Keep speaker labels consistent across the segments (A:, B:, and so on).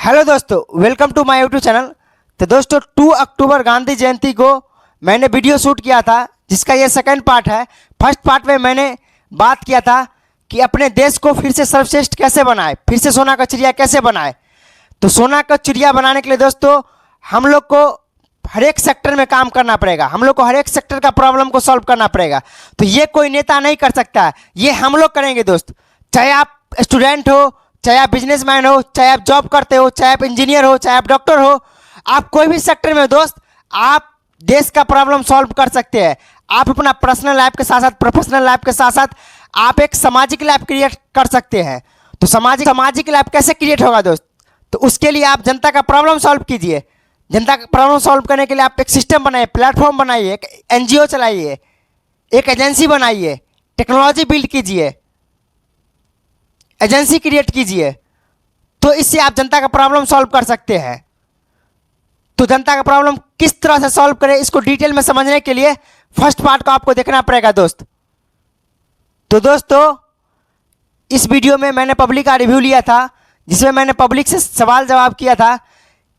A: Hello दोस्तों, welcome to my YouTube channel. तो दोस्तों 2 अक्टूबर गांधी जयंती को मैंने वीडियो शूट किया था, जिसका ये सेकंड पार्ट है। फर्स्ट पार्ट में मैंने बात किया था कि अपने देश को फिर से सर्वश्रेष्ठ कैसे बनाए, फिर से सोना का चिड़िया कैसे बनाए। तो सोना का चिड़िया बनाने के लिए दोस्तों हम लोग को हर एक सेक्टर में काम करना पड़ेगा, हम लोग को हर एक सेक्टर का प्रॉब्लम को सॉल्व करना पड़ेगा। तो ये कोई नेता नहीं कर सकता है, ये हम लोग करेंगे दोस्त। चाहे आप स्टूडेंट हो, चाहे आप बिजनेसमैन हो, चाहे आप जॉब करते हो, चाहे आप इंजीनियर हो, चाहे आप डॉक्टर हो, आप कोई भी सेक्टर में दोस्त आप देश का प्रॉब्लम सॉल्व कर सकते हैं। आप अपना पर्सनल लाइफ के साथ साथ प्रोफेशनल लाइफ के साथ साथ आप एक सामाजिक लाइफ क्रिएट कर सकते हैं। तो सामाजिक लाइफ कैसे क्रिएट होगा दोस्त? तो उसके लिए आप जनता का प्रॉब्लम सॉल्व कीजिए। जनता का प्रॉब्लम सॉल्व करने के लिए आप एक सिस्टम बनाइए, प्लेटफॉर्म बनाइए, एक एनजीओ चलाइए, एक एजेंसी बनाइए, टेक्नोलॉजी बिल्ड कीजिए, एजेंसी क्रिएट कीजिए। तो इससे आप जनता का प्रॉब्लम सॉल्व कर सकते हैं। तो जनता का प्रॉब्लम किस तरह से सॉल्व करें, इसको डिटेल में समझने के लिए फर्स्ट पार्ट को आपको देखना पड़ेगा दोस्त। तो दोस्तों इस वीडियो में मैंने पब्लिक का रिव्यू लिया था, जिसमें मैंने पब्लिक से सवाल जवाब किया था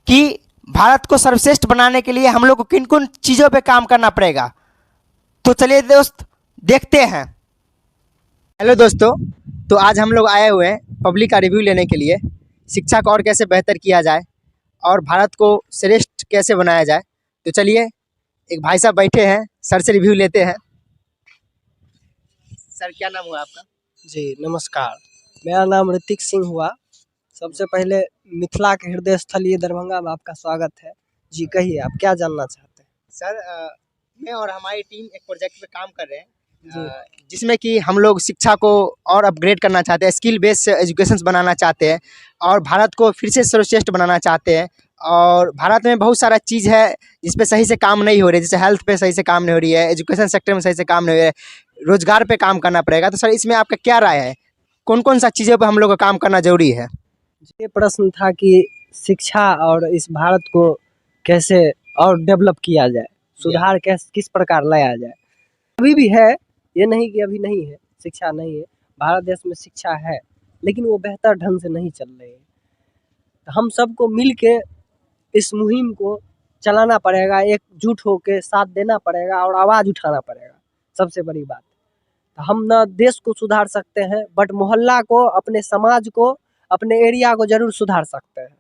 A: कि भारत को सर्वश्रेष्ठ बनाने के लिए हम लोग को किन किन चीज़ों पे काम करना पड़ेगा। तो चलिए दोस्त देखते हैं। हेलो दोस्तों, तो आज हम लोग आए हुए हैं पब्लिक का रिव्यू लेने के लिए, शिक्षा को और कैसे बेहतर किया जाए और भारत को श्रेष्ठ कैसे बनाया जाए। तो चलिए, एक भाई साहब बैठे हैं, सर से रिव्यू लेते हैं। सर क्या नाम हुआ आपका?
B: जी नमस्कार, मेरा नाम ऋतिक सिंह हुआ। सबसे पहले मिथिला के हृदय स्थल ये दरभंगा में आपका स्वागत है। जी कहिए, आप क्या जानना चाहते हैं?
A: सर मैं और हमारी टीम एक प्रोजेक्ट पे काम कर रहे हैं, जिसमें कि हम लोग शिक्षा को और अपग्रेड करना चाहते हैं, स्किल बेस्ड एजुकेशन बनाना चाहते हैं और भारत को फिर से सर्वश्रेष्ठ बनाना चाहते हैं। और भारत में बहुत सारा चीज़ है जिस पे सही से काम नहीं हो रही है, जैसे हेल्थ पे सही से काम नहीं हो रही है, एजुकेशन सेक्टर में सही से काम नहीं हो रहा है, रोजगार पे काम करना पड़ेगा। तो सर इसमें आपका क्या राय है, कौन कौन सा चीज़ों पर हम लोग को काम करना जरूरी है?
B: ये प्रश्न था कि शिक्षा और इस भारत को कैसे और डेवलप किया जाए, सुधार किस प्रकार लाया जाए। अभी भी है, ये नहीं कि अभी नहीं है, शिक्षा नहीं है। भारत देश में शिक्षा है, लेकिन वो बेहतर ढंग से नहीं चल रही है। तो हम सबको मिल के इस मुहिम को चलाना पड़ेगा, एकजुट होकर साथ देना पड़ेगा और आवाज़ उठाना पड़ेगा। सबसे बड़ी बात, तो हम ना देश को सुधार सकते हैं, बट मोहल्ला को, अपने समाज को, अपने एरिया को ज़रूर सुधार सकते हैं।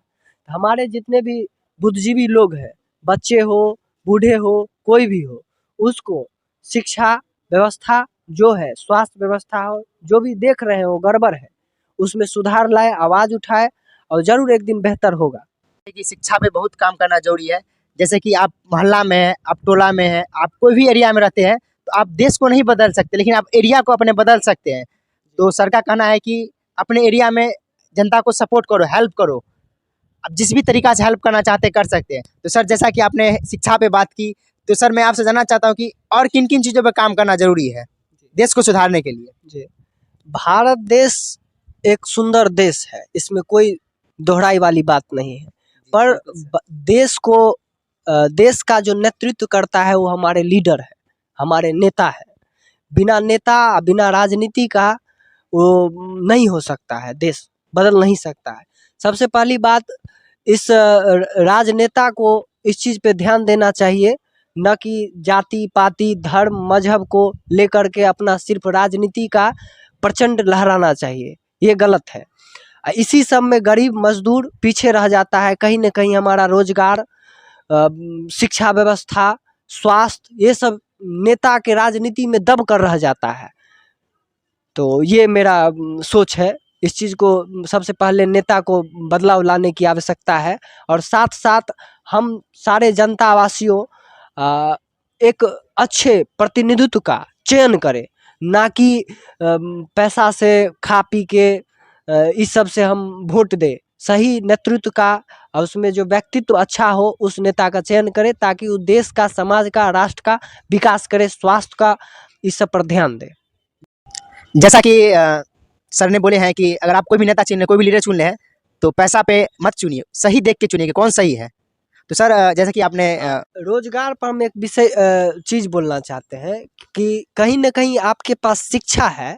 B: हमारे जितने भी बुद्धिजीवी लोग हैं, बच्चे हो, बूढ़े हो, कोई भी हो, उसको शिक्षा व्यवस्था जो है, स्वास्थ्य व्यवस्था हो, जो भी देख रहे हैं वो गड़बड़ है, उसमें सुधार लाए, आवाज़ उठाए और ज़रूर एक दिन बेहतर होगा।
A: कि शिक्षा पे बहुत काम करना जरूरी है। जैसे कि आप मोहल्ला में हैं, आप टोला में हैं, आप कोई भी एरिया में रहते हैं, तो आप देश को नहीं बदल सकते, लेकिन आप एरिया को अपने बदल सकते हैं। तो सर का कहना है कि अपने एरिया में जनता को सपोर्ट करो, हेल्प करो। आप जिस भी तरीका से हेल्प करना चाहते कर सकते हैं। तो सर जैसा कि आपने शिक्षा पे बात की, तो सर मैं आपसे जानना चाहता हूँ कि और किन किन चीज़ों पर काम करना जरूरी है देश को सुधारने के लिए?
B: जी, भारत देश एक सुंदर देश है, इसमें कोई दोहराई वाली बात नहीं है। पर देश को देश का जो नेतृत्व करता है वो हमारे लीडर है, हमारे नेता है। बिना नेता, बिना राजनीति का वो नहीं हो सकता है, देश बदल नहीं सकता है। सबसे पहली बात, इस राजनेता को इस चीज़ पे ध्यान देना चाहिए, न कि जाति पाति धर्म मजहब को लेकर के अपना सिर्फ राजनीति का प्रचंड लहराना चाहिए, ये गलत है। इसी सब में गरीब मजदूर पीछे रह जाता है। कहीं न कहीं हमारा रोजगार, शिक्षा व्यवस्था, स्वास्थ्य, ये सब नेता के राजनीति में दब कर रह जाता है। तो ये मेरा सोच है। इस चीज़ को सबसे पहले नेता को बदलाव लाने की आवश्यकता है और साथ साथ हम सारे जनता वासियों एक अच्छे प्रतिनिधित्व का चयन करें, ना कि पैसा से खा पी के इस सब से हम वोट दें। सही नेतृत्व का और उसमें जो व्यक्तित्व अच्छा हो उस नेता का चयन करें, ताकि वो देश का, समाज का, राष्ट्र का विकास करे, स्वास्थ्य का, इस सब पर ध्यान दें।
A: जैसा कि सर ने बोले हैं कि अगर आप कोई भी नेता चुन रहे, कोई भी लीडर चुन रहे हैं, तो पैसा पे मत चुनिए, सही देख के चुनिए कि कौन सही है। तो सर जैसा कि आपने
B: रोजगार पर हम एक विषय चीज़ बोलना चाहते हैं कि कहीं न कहीं आपके पास शिक्षा है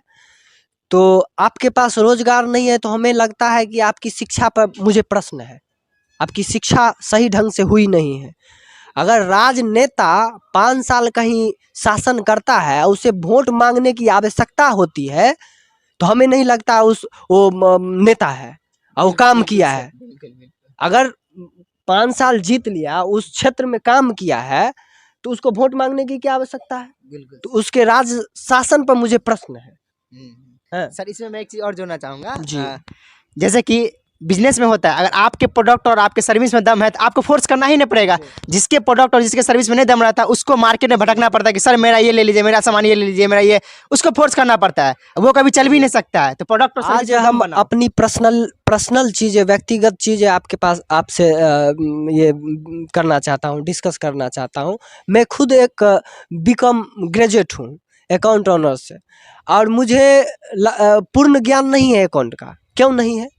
B: तो आपके पास रोजगार नहीं है, तो हमें लगता है कि आपकी शिक्षा पर मुझे प्रश्न है। आपकी शिक्षा सही ढंग से हुई नहीं है। अगर राजनेता 5 साल कहीं शासन करता है, उसे वोट मांगने की आवश्यकता होती है, तो हमें नहीं लगता वो नेता है और वो काम किया है। अगर 5 साल जीत लिया, उस क्षेत्र में काम किया है, तो उसको वोट मांगने की क्या आवश्यकता है? तो उसके राज शासन पर मुझे प्रश्न है। हाँ।
A: सर इसमें मैं एक चीज और जोड़ना चाहूंगा।
B: जी।
A: जैसे कि बिजनेस में होता है, अगर आपके प्रोडक्ट और आपके सर्विस में दम है तो आपको फोर्स करना ही नहीं पड़ेगा। जिसके प्रोडक्ट और जिसके सर्विस में नहीं दम रहता उसको मार्केट में भटकना पड़ता है कि सर मेरा ये ले लीजिए, मेरा सामान ये ले लीजिए, मेरा ये, उसको फोर्स करना पड़ता है, वो कभी चल भी नहीं सकता है। तो प्रोडक्ट और
B: आज
A: सर्विस में दम
B: हम
A: बनाओ।
B: अपनी पर्सनल चीजें, व्यक्तिगत चीजें आपके पास आपसे ये करना चाहता हूँ, डिस्कस करना चाहता हूँ। मैं खुद एक बीकॉम ग्रेजुएट हूँ अकाउंट ऑनर्स से, और मुझे पूर्ण ज्ञान नहीं है अकाउंट का। क्यों नहीं है?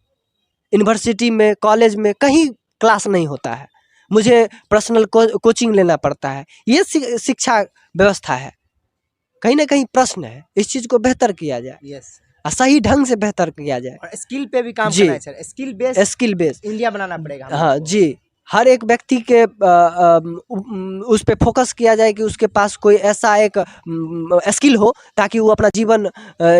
B: यूनिवर्सिटी में, कॉलेज में कहीं क्लास नहीं होता है। मुझे पर्सनल कोचिंग लेना पड़ता है। ये शिक्षा व्यवस्था है, कहीं ना कहीं प्रश्न है। इस चीज को बेहतर किया जाए,
A: यस,
B: और सही ढंग से बेहतर किया जाए।
A: और स्किल पे भी काम
B: जी।
A: करना है सर,
B: स्किल बेस
A: इंडिया बनाना पड़ेगा हम
B: हाँ
A: लोग को।
B: जी। हर एक व्यक्ति के उस पे फोकस किया जाए कि उसके पास कोई ऐसा एक स्किल हो ताकि वो अपना जीवन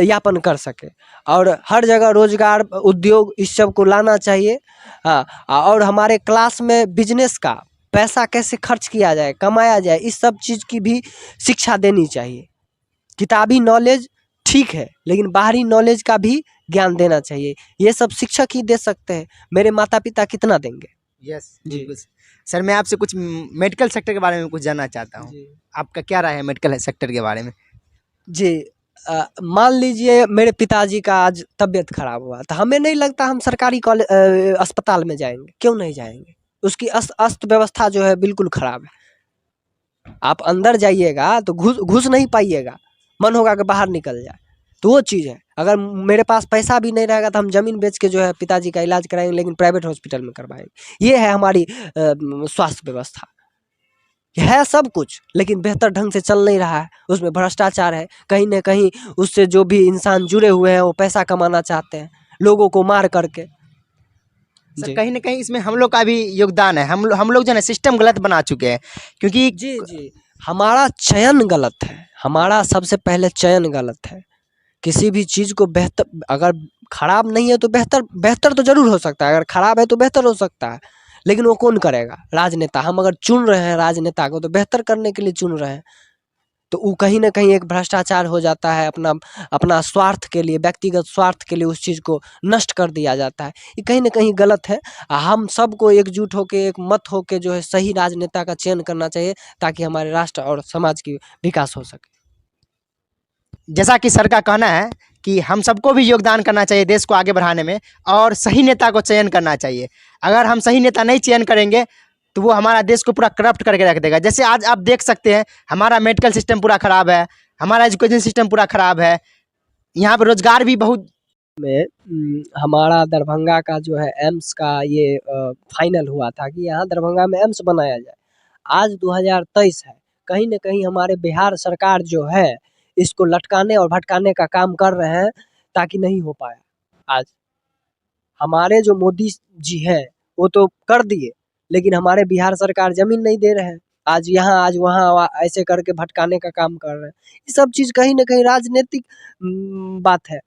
B: यापन कर सके। और हर जगह रोजगार, उद्योग, इस सब को लाना चाहिए। हाँ, और हमारे क्लास में बिजनेस का पैसा कैसे खर्च किया जाए, कमाया जाए, इस सब चीज़ की भी शिक्षा देनी चाहिए। किताबी नॉलेज ठीक है, लेकिन बाहरी नॉलेज का भी ज्ञान देना चाहिए। ये सब शिक्षक ही दे सकते हैं। मेरे माता पिता कितना देंगे?
A: यस
B: जी।
A: बिल्कुल। सर मैं आपसे कुछ मेडिकल सेक्टर के बारे में कुछ जानना चाहता हूँ। आपका क्या राय है मेडिकल सेक्टर के बारे में?
B: जी। मान लीजिए मेरे पिताजी का आज तबीयत खराब हुआ, तो हमें नहीं लगता हम सरकारी कॉलेज अस्पताल में जाएंगे। क्यों नहीं जाएंगे? उसकी अस्त व्यवस्था जो है बिल्कुल खराब है। आप अंदर जाइएगा तो घुस नहीं पाइएगा, मन होगा कि बाहर निकल जाए। तो वो चीज़ है। अगर मेरे पास पैसा भी नहीं रहेगा तो हम ज़मीन बेच के जो है पिताजी का इलाज कराएंगे, लेकिन प्राइवेट हॉस्पिटल में करवाएंगे। ये है हमारी स्वास्थ्य व्यवस्था। है सब कुछ, लेकिन बेहतर ढंग से चल नहीं रहा है। उसमें भ्रष्टाचार है, कहीं ना कहीं उससे जो भी इंसान जुड़े हुए हैं वो पैसा कमाना चाहते हैं, लोगों को मार करके।
A: सर
B: जी
A: कहीं ना कहीं इसमें हम लोग का भी योगदान है। हम लोग जो है सिस्टम गलत बना चुके हैं, क्योंकि
B: जी हमारा चयन गलत है। हमारा सबसे पहले चयन गलत है। किसी भी चीज़ को बेहतर, अगर खराब नहीं है तो बेहतर तो जरूर हो सकता है। अगर खराब है तो बेहतर हो सकता है, लेकिन वो कौन करेगा? राजनेता। हम अगर चुन रहे हैं राजनेता को तो बेहतर करने के लिए चुन रहे हैं, तो वो कहीं ना कहीं एक भ्रष्टाचार हो जाता है। अपना स्वार्थ के लिए, व्यक्तिगत स्वार्थ के लिए उस चीज़ को नष्ट कर दिया जाता है। ये कहीं ना कहीं गलत है। हम सबको एकजुट होकर, एक मत होकर जो है सही राजनेता का चयन करना चाहिए, ताकि हमारे राष्ट्र और समाज की विकास हो सके।
A: जैसा कि सर का कहना है कि हम सबको भी योगदान करना चाहिए देश को आगे बढ़ाने में, और सही नेता को चयन करना चाहिए। अगर हम सही नेता नहीं चयन करेंगे तो वो हमारा देश को पूरा करप्ट करके रख देगा। जैसे आज आप देख सकते हैं हमारा मेडिकल सिस्टम पूरा खराब है, हमारा एजुकेशन सिस्टम पूरा खराब है, यहाँ पर रोजगार भी बहुत।
B: में हमारा दरभंगा का जो है एम्स का ये फाइनल हुआ था कि यहाँ दरभंगा में एम्स बनाया जाए। आज 2023 है। कहीं ना कहीं हमारे बिहार सरकार जो है इसको लटकाने और भटकाने का काम कर रहे हैं, ताकि नहीं हो पाया। आज हमारे जो मोदी जी हैं वो तो कर दिए, लेकिन हमारे बिहार सरकार जमीन नहीं दे रहे हैं। आज यहाँ, आज वहाँ, ऐसे करके भटकाने का काम कर रहे हैं। ये सब चीज़ कहीं ना कहीं राजनीतिक बात है।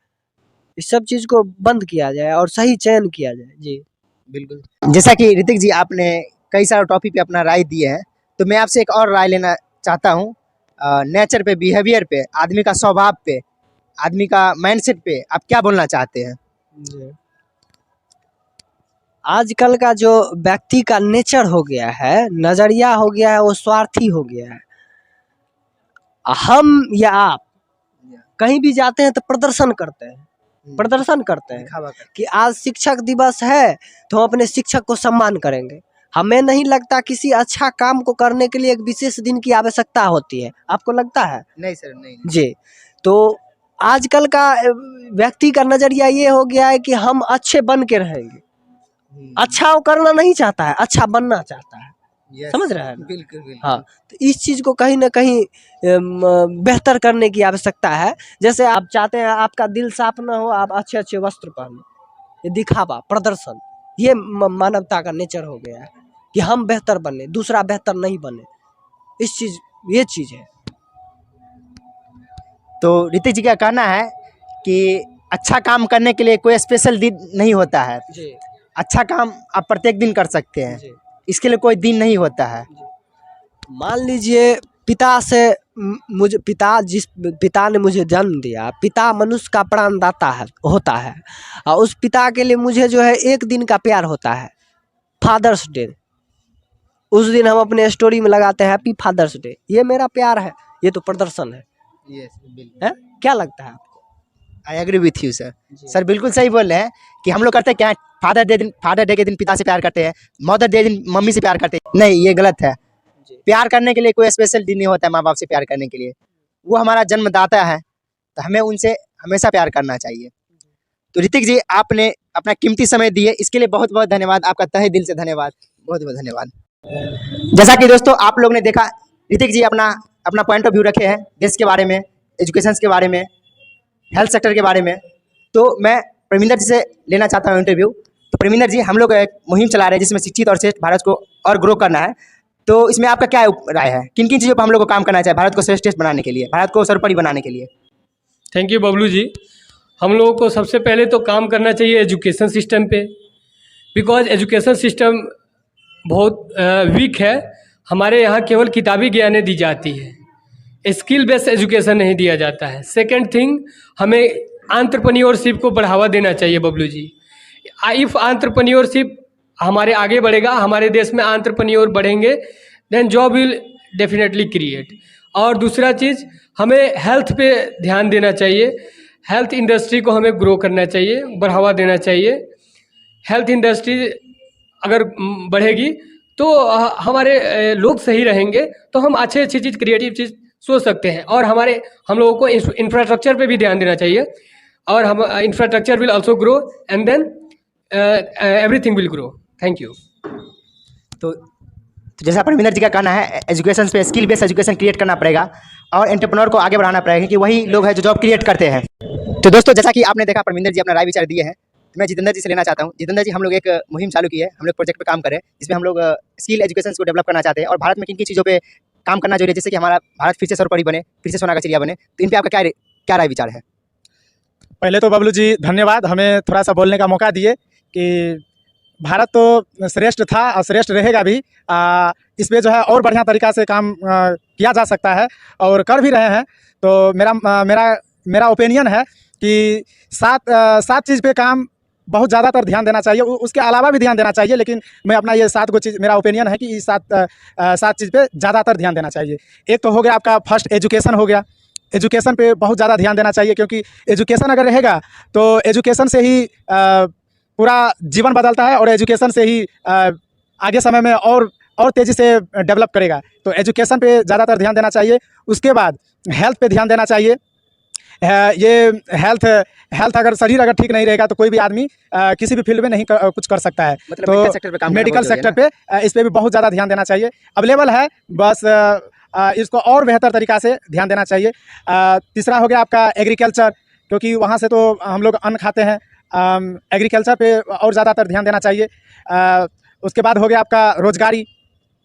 B: इस सब चीज़ को बंद किया जाए और सही चयन किया जाए। जी
A: बिल्कुल। जैसा कि ऋतिक जी आपने कई सारे टॉपिक पे अपना राय दिए हैं, तो मैं आपसे एक और राय लेना चाहता हूँ। नेचर पे, बिहेवियर पे, आदमी का स्वभाव पे, आदमी का माइंडसेट पे आप क्या बोलना चाहते हैं?
B: जी। आजकल का जो व्यक्ति का नेचर हो गया है, नजरिया हो गया है, वो स्वार्थी हो गया है। हम या आप कहीं भी जाते हैं तो प्रदर्शन करते हैं कि आज शिक्षक दिवस है तो हम अपने शिक्षक को सम्मान करेंगे। हमें नहीं लगता किसी अच्छा काम को करने के लिए एक विशेष दिन की आवश्यकता होती है। आपको लगता है?
A: नहीं सर, नहीं।
B: जी। तो आजकल का व्यक्ति का नजरिया ये हो गया है कि हम अच्छे बन के रहेंगे। अच्छा वो करना नहीं चाहता है, अच्छा बनना चाहता है। समझ रहे हैं ना?
A: बिल्कुल।
B: हाँ, तो इस चीज़ को कहीं ना कहीं बेहतर करने की आवश्यकता है। जैसे आप चाहते हैं आपका दिल साफ ना हो, आप अच्छे अच्छे वस्त्र पहनो, ये दिखावा, प्रदर्शन, ये मानवता का नेचर हो गया है कि हम बेहतर बने, दूसरा बेहतर नहीं बने। ये चीज़ है।
A: तो ऋतिक जी का कहना है कि अच्छा काम करने के लिए कोई स्पेशल दिन नहीं होता है।
B: जी
A: अच्छा काम आप प्रत्येक दिन कर सकते हैं,
B: जी
A: इसके लिए कोई दिन नहीं होता है।
B: मान लीजिए पिता से मुझे जिस पिता ने मुझे जन्म दिया, पिता मनुष्य का प्राणदाता होता है, और उस पिता के लिए मुझे जो है एक दिन का प्यार होता है, फादर्स डे। उस दिन हम अपने स्टोरी में लगाते हैं हैप्पी फादर्स डे। ये मेरा प्यार है, ये तो प्रदर्शन है। है? क्या लगता है आपको?
A: I agree with you sir.
B: जी।
A: सर बिल्कुल सही बोल रहे हैं कि हम लोग करते क्या, फादर डे के दिन पिता से प्यार करते हैं, मदर डे दिन मम्मी से प्यार करते हैं। नहीं, ये गलत है।
B: जी।
A: प्यार करने के लिए कोई स्पेशल दिन नहीं होता है माँ बाप से प्यार करने के लिए। वो हमारा जन्मदाता है, तो हमें उनसे हमेशा प्यार करना चाहिए। तो ऋतिक जी, आपने अपना कीमती समय दिए, इसके लिए बहुत बहुत धन्यवाद। आपका तहे दिल से धन्यवाद, बहुत बहुत धन्यवाद। जैसा कि दोस्तों आप लोग ने देखा, ऋतिक जी अपना अपना पॉइंट ऑफ व्यू रखे हैं देश के बारे में, एजुकेशन के बारे में, हेल्थ सेक्टर के बारे में। तो मैं परमिंदर जी से लेना चाहता हूँ इंटरव्यू। तो परमिंदर जी, हम लोग एक मुहिम चला रहे हैं जिसमें शिक्षित और श्रेष्ठ भारत को और ग्रो करना है। तो इसमें आपका क्या राय है, किन किन चीज़ों पर हम लोग को काम करना चाहिए भारत को श्रेष्ठ बनाने के लिए, भारत को सर्वोपरि बनाने के लिए?
C: Thank you Bablu ji. हम लोगों को सबसे पहले तो काम करना चाहिए एजुकेशन सिस्टम पे, बिकॉज एजुकेशन सिस्टम बहुत वीक है। हमारे यहाँ केवल किताबी ज्ञानें दी जाती है, स्किल बेस्ड एजुकेशन नहीं दिया जाता है। सेकंड थिंग, हमें एंटरप्रेन्योरशिप को बढ़ावा देना चाहिए बबलू जी। इफ़ एंटरप्रेन्योरशिप हमारे आगे बढ़ेगा, हमारे देश में एंटरप्रेन्योर बढ़ेंगे, then job will definitely create. और दूसरा चीज़, हमें हेल्थ पे ध्यान देना चाहिए। हेल्थ इंडस्ट्री को हमें ग्रो करना चाहिए, बढ़ावा देना चाहिए। हेल्थ इंडस्ट्री अगर बढ़ेगी तो हमारे लोग सही रहेंगे, तो हम अच्छी चीज़, क्रिएटिव चीज़ सोच सकते हैं। और हम लोगों को इंफ्रास्ट्रक्चर पे भी ध्यान देना चाहिए, और हम infrastructure will also grow and then everything will grow. Thank you.
A: तो जैसा परमिंदर जी का कहना है, एजुकेशन पे स्किल बेस्ड एजुकेशन क्रिएट करना पड़ेगा और एंटरप्रेन्योर को आगे बढ़ाना पड़ेगा, क्योंकि वही लोग हैं जो जॉब क्रिएट करते हैं। तो दोस्तों, जैसा कि आपने देखा परमिंदर जी अपना राय विचार दिए हैं, तो मैं जितेंद्र जी से लेना चाहता हूँ। जितेंद्र जी, हम लोग एक मुहिम चालू की है, हम लोग प्रोजेक्ट पे काम कर रहे हैं, जिसमें हम लोग स्किल एजुकेशन को डेवलप करना चाहते हैं और भारत में किन किन चीज़ों पे काम करना जरूरी है, जिससे कि हमारा भारत फिर से सर्वोपरि बने, फिर से सोना का चिड़िया बने। तो इन पर आपका क्या राय विचार है?
D: पहले तो बबलू जी धन्यवाद, हमें थोड़ा सा बोलने का मौका दिए कि भारत तो श्रेष्ठ था और श्रेष्ठ रहेगा भी। इस पे जो है और बढ़िया तरीक़ा से काम किया जा सकता है और कर भी रहे हैं। तो मेरा ओपिनियन है कि सात चीज़ पे काम बहुत ज़्यादातर ध्यान देना चाहिए, उसके अलावा भी ध्यान देना चाहिए, लेकिन मैं अपना ये 7 गो चीज़, मेरा ओपिनियन है कि इस सात चीज़ पे ज़्यादातर ध्यान देना चाहिए। एक तो हो गया आपका फर्स्ट एजुकेशन हो गया। एजुकेशन पे बहुत ज़्यादा ध्यान देना चाहिए, क्योंकि एजुकेशन अगर रहेगा तो एजुकेशन से ही पूरा जीवन बदलता है, और एजुकेशन से ही आगे समय में और तेज़ी से डेवलप करेगा। तो एजुकेशन पे ज़्यादातर ध्यान देना चाहिए। उसके बाद हेल्थ पे ध्यान देना चाहिए। ये हेल्थ अगर शरीर अगर ठीक नहीं रहेगा तो कोई भी आदमी किसी भी फील्ड में नहीं कुछ कर सकता है।
A: मतलब
D: तो
A: मेडिकल सेक्टर पे काम करना
D: मेडिकल
A: बहुत जरूरी है
D: सेक्टर पे इस पे भी बहुत ज़्यादा ध्यान देना चाहिए। अवेलेबल है, बस इसको और बेहतर तरीक़ा से ध्यान देना चाहिए। तीसरा हो गया आपका एग्रीकल्चर, क्योंकि वहाँ से तो हम लोग अन्न खाते हैं। एग्रीकल्चर पे और ज़्यादातर ध्यान देना चाहिए। उसके बाद हो गया आपका रोज़गारी,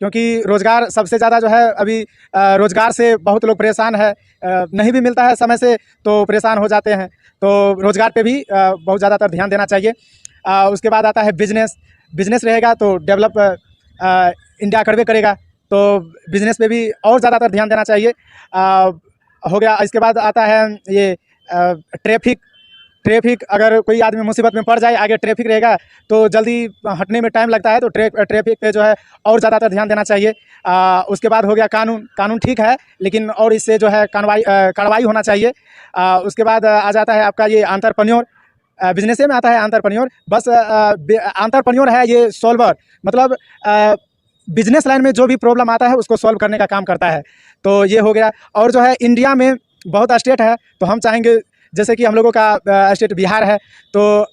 D: क्योंकि रोज़गार सबसे ज़्यादा जो है अभी रोज़गार से बहुत लोग परेशान है, नहीं भी मिलता है समय से तो परेशान हो जाते हैं। तो रोज़गार पे भी बहुत ज़्यादातर ध्यान देना चाहिए। उसके बाद आता है बिजनेस रहेगा तो डेवलप इंडिया करवे करेगा, तो बिज़नेस पे भी और ज़्यादातर ध्यान देना चाहिए। हो गया, इसके बाद आता है ये ट्रैफिक अगर कोई आदमी मुसीबत में पड़ जाए, आगे ट्रैफिक रहेगा तो जल्दी हटने में टाइम लगता है, तो ट्रैफिक पे जो है और ज़्यादातर ध्यान देना चाहिए। उसके बाद हो गया कानून ठीक है, लेकिन और इससे जो है कार्रवाई होना चाहिए। उसके बाद आ जाता है आपका ये एंटरप्रेन्योर, बिजनेस में आता है एंटरप्रेन्योर। बस एंटरप्रेन्योर है ये सॉल्वर, मतलब बिजनेस लाइन में जो भी प्रॉब्लम आता है उसको सॉल्व करने का काम करता है। तो ये हो गया। और जो है इंडिया में बहुत स्टेट है, तो हम चाहेंगे, जैसे कि हम लोगों का स्टेट बिहार है, तो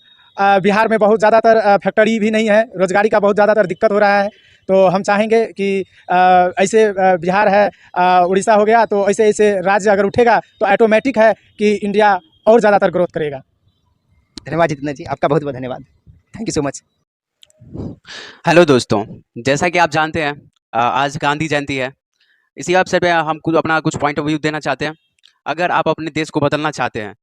D: बिहार में बहुत ज़्यादातर फैक्ट्री भी नहीं है, रोज़गारी का बहुत ज़्यादातर दिक्कत हो रहा है। तो हम चाहेंगे कि ऐसे बिहार है, उड़ीसा हो गया, तो ऐसे राज्य अगर उठेगा तो ऑटोमेटिक है कि इंडिया और ज़्यादातर ग्रोथ करेगा।
A: धन्यवाद जितेंद्र जी, आपका बहुत बहुत धन्यवाद। Thank you so much.
E: Hello दोस्तों, जैसा कि आप जानते हैं आज गांधी जयंती है। इसी अवसर पे हम कुछ अपना कुछ पॉइंट ऑफ व्यू देना चाहते हैं। अगर आप अपने देश को बदलना चाहते हैं,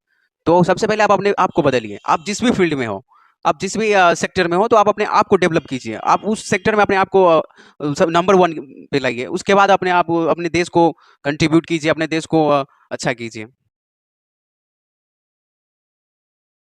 E: तो सबसे पहले आप अपने आप को बदलिए। आप जिस भी फील्ड में हो, आप जिस भी सेक्टर में हो, तो आप अपने आप को डेवलप कीजिए। आप उस सेक्टर में अपने आप को सब नंबर 1 पे लाइए। उसके बाद अपने देश को कंट्रीब्यूट कीजिए, अपने देश को अच्छा कीजिए।